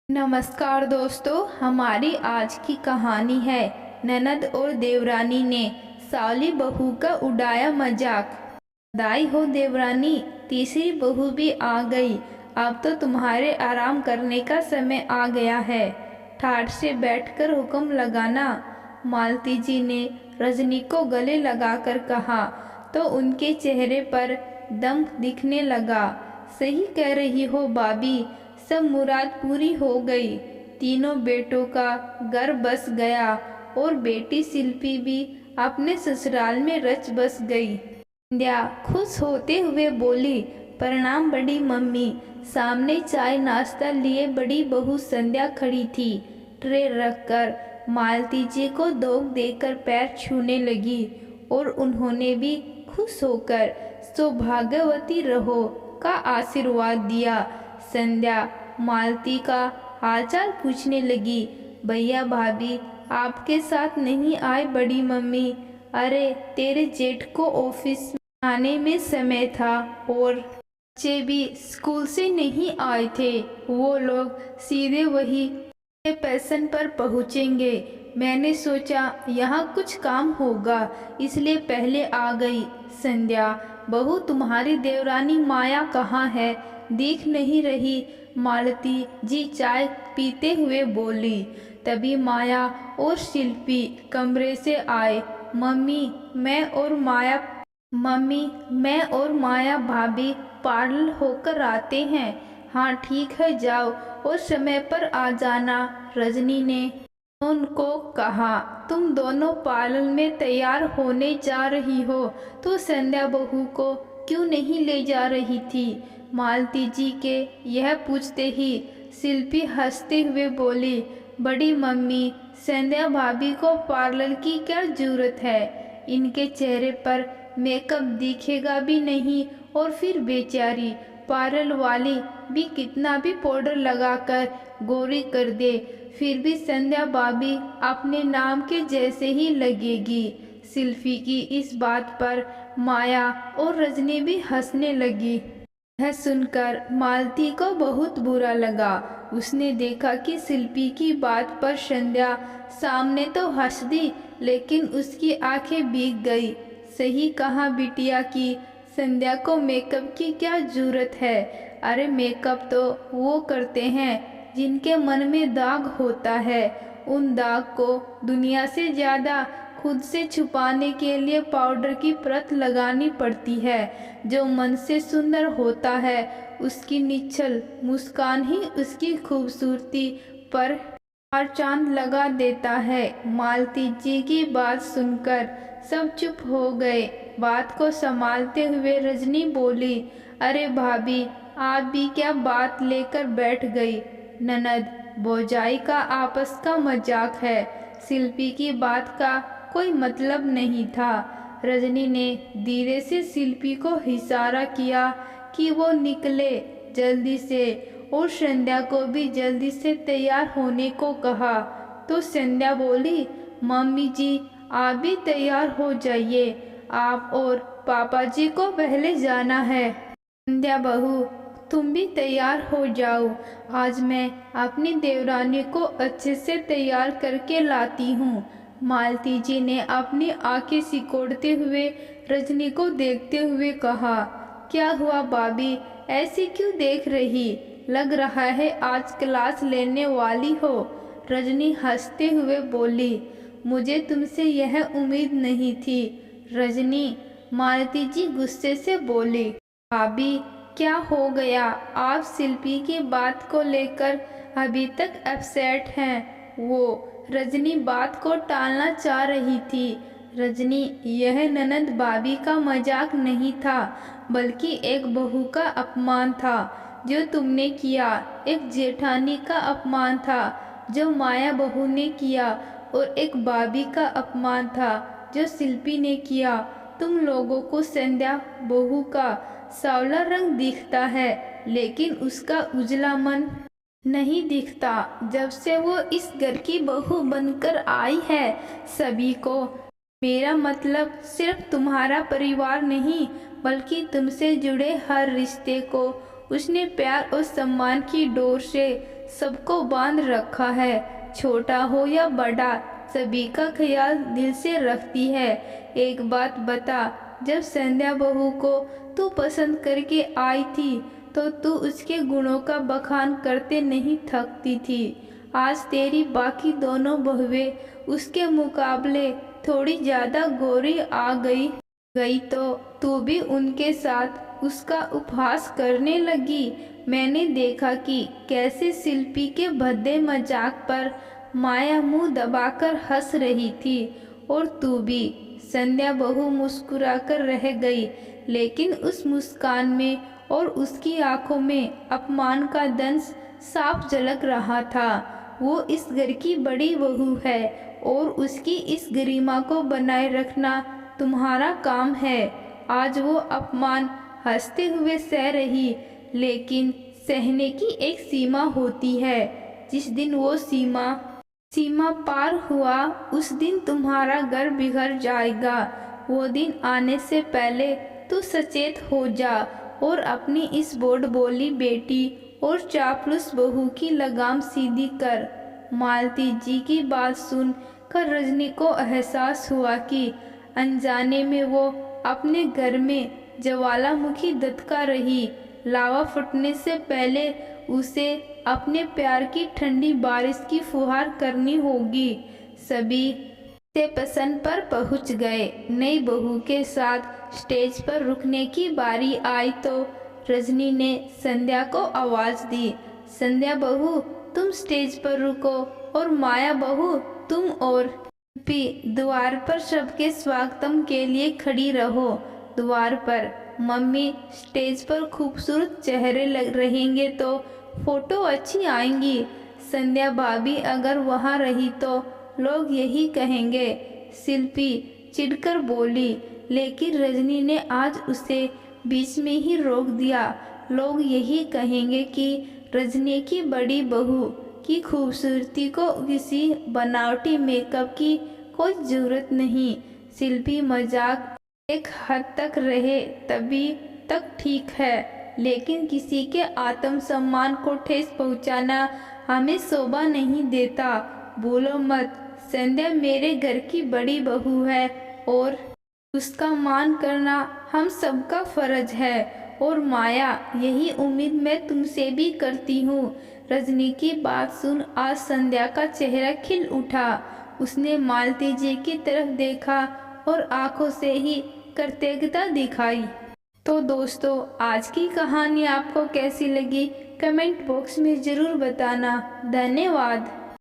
नमस्कार दोस्तों, हमारी आज की कहानी है ननद और देवरानी ने साली बहू का उड़ाया मजाक। बधाई हो देवरानी, तीसरी बहू भी आ गई। अब तो तुम्हारे आराम करने का समय आ गया है। ठाठ से बैठकर हुक्म लगाना। मालती जी ने रजनी को गले लगाकर कहा तो उनके चेहरे पर दम दिखने लगा। सही कह रही हो भाभी, सब मुराद पूरी हो गई। तीनों बेटों का घर बस गया और बेटी शिल्पी भी अपने ससुराल में रच बस गई। संध्या खुश होते हुए बोली, प्रणाम बड़ी मम्मी। सामने चाय नाश्ता लिए बड़ी बहू संध्या खड़ी थी। ट्रे रखकर मालती जी को धोख देकर पैर छूने लगी और उन्होंने भी खुश होकर सौभाग्यवती रहो का आशीर्वाद दिया। संध्या मालती का हालचाल पूछने लगी। भैया भाभी आपके साथ नहीं आए बड़ी मम्मी? अरे तेरे जेठ को ऑफिस में आने में समय था और बच्चे भी स्कूल से नहीं आए थे। वो लोग सीधे वही पैसन पर पहुँचेंगे। मैंने सोचा यहाँ कुछ काम होगा इसलिए पहले आ गई। संध्या बहू तुम्हारी देवरानी माया कहाँ है? दिख नहीं रही। मालती जी चाय पीते हुए बोली। तभी माया और शिल्पी कमरे से आए। मम्मी मैं और माया भाभी पार्लर होकर आते हैं। हाँ ठीक है, जाओ और समय पर आ जाना। रजनी ने उनको कहा। तुम दोनों पार्लर में तैयार होने जा रही हो तो संध्या बहू को क्यों नहीं ले जा रही थी? मालती जी के यह पूछते ही शिल्पी हंसते हुए बोली, बड़ी मम्मी संध्या भाभी को पार्लर की क्या जरूरत है? इनके चेहरे पर मेकअप दिखेगा भी नहीं और फिर बेचारी पार्लर वाली भी कितना भी पाउडर लगाकर गोरी कर दे फिर भी संध्या भाभी अपने नाम के जैसे ही लगेगी। शिल्पी की इस बात पर माया और रजनी भी हंसने लगी। यह सुनकर मालती को बहुत बुरा लगा। उसने देखा कि शिल्पी की बात पर संध्या सामने तो हंस दी लेकिन उसकी आंखें भीग गई। सही कहा बिटिया की संध्या को मेकअप की क्या जरूरत है? अरे मेकअप तो वो करते हैं जिनके मन में दाग होता है। उन दाग को दुनिया से ज़्यादा खुद से छुपाने के लिए पाउडर की परत लगानी पड़ती है। जो मन से सुंदर होता है उसकी निश्चल मुस्कान ही उसकी खूबसूरती पर और चांद लगा देता है। मालती जी की बात सुनकर सब चुप हो गए। बात को संभालते हुए रजनी बोली, अरे भाभी आप भी क्या बात लेकर बैठ गई? ननद भौजाई का आपस का मजाक है। शिल्पी की बात का कोई मतलब नहीं था। रजनी ने धीरे से शिल्पी को इशारा किया कि वो निकले जल्दी से और संध्या को भी जल्दी से तैयार होने को कहा। तो संध्या बोली, मम्मी जी आप भी तैयार हो जाइए, आप और पापा जी को पहले जाना है। संध्या बहू तुम भी तैयार हो जाओ, आज मैं अपनी देवरानी को अच्छे से तैयार करके लाती हूँ। मालती जी ने अपनी आंखें सिकोड़ते हुए रजनी को देखते हुए कहा, क्या हुआ भाभी, ऐसी क्यों देख रही? लग रहा है आज क्लास लेने वाली हो। रजनी हंसते हुए बोली, मुझे तुमसे यह उम्मीद नहीं थी। रजनी, मालती जी गुस्से से बोली, भाभी क्या हो गया? आप शिल्पी की बात को लेकर अभी तक अपसेट हैं। वो रजनी बात को टालना चाह रही थी। रजनी, यह ननद भाभी का मजाक नहीं था बल्कि एक बहू का अपमान था जो तुमने किया। एक जेठानी का अपमान था जो माया बहू ने किया और एक भाभी का अपमान था जो शिल्पी ने किया। तुम लोगों को संध्या बहू का सांवला रंग दिखता है लेकिन उसका उजला मन नहीं दिखता। जब से वो इस घर की बहू बनकर आई है सभी को, मेरा मतलब सिर्फ तुम्हारा परिवार नहीं बल्कि तुमसे जुड़े हर रिश्ते को उसने प्यार और सम्मान की डोर से सबको बांध रखा है, छोटा हो या बड़ा, सभी का ख्याल दिल से रखती है। एक बात बता, जब संध्या बहू को तू पसंद करके आई थी तो तू उसके गुणों का बखान करते नहीं थकती थी। आज तेरी बाकी दोनों बहुएं उसके मुकाबले थोड़ी ज़्यादा गोरी आ गई तो तू भी उनके साथ उसका उपहास करने लगी। मैंने देखा कि कैसे शिल्पी के भद्दे मजाक पर माया मुंह दबाकर हंस रही थी, और तू भी। संध्या बहू मुस्कुराकर रह गई, लेकिन उस मुस्कान में और उसकी आंखों में अपमान का दंश साफ झलक रहा था। वो इस घर की बड़ी बहू है और उसकी इस गरिमा को बनाए रखना तुम्हारा काम है। आज वो अपमान हंसते हुए सह रही, लेकिन सहने की एक सीमा होती है। जिस दिन वो सीमा पार हुआ, उस दिन तुम्हारा घर बिगड़ जाएगा। वो दिन आने से पहले तू सचेत हो जा और अपनी इस बोड बोली बेटी और चापलूस बहू की लगाम सीधी कर। मालती जी की बात सुन कर रजनी को एहसास हुआ कि अनजाने में वो अपने घर में ज्वालामुखी दत्का रही। लावा फटने से पहले उसे अपने प्यार की ठंडी बारिश की फुहार करनी होगी। सभी से पसंद पर पहुंच गए। नई बहू के साथ स्टेज पर रुकने की बारी आई तो रजनी ने संध्या को आवाज दी, संध्या बहू तुम स्टेज पर रुको और माया बहू तुम और भी द्वार पर सबके स्वागतम के लिए खड़ी रहो। द्वार पर मम्मी, स्टेज पर खूबसूरत चेहरे लग रहेंगे तो फोटो अच्छी आएंगी। संध्या भाभी अगर वहाँ रही तो लोग यही कहेंगे, शिल्पी चिढ़कर बोली। लेकिन रजनी ने आज उसे बीच में ही रोक दिया। लोग यही कहेंगे कि रजनी की बड़ी बहू की खूबसूरती को किसी बनावटी मेकअप की कोई ज़रूरत नहीं। शिल्पी मजाक एक हद तक रहे तभी तक ठीक है, लेकिन किसी के आत्मसम्मान को ठेस पहुंचाना हमें शोभा नहीं देता। बोलो मत, संध्या मेरे घर की बड़ी बहू है और उसका मान करना हम सबका फर्ज है। और माया, यही उम्मीद मैं तुमसे भी करती हूँ। रजनी की बात सुन आज संध्या का चेहरा खिल उठा। उसने मालती जी की तरफ देखा और आंखों से ही कृतज्ञता दिखाई। तो दोस्तों, आज की कहानी आपको कैसी लगी कमेंट बॉक्स में ज़रूर बताना। धन्यवाद।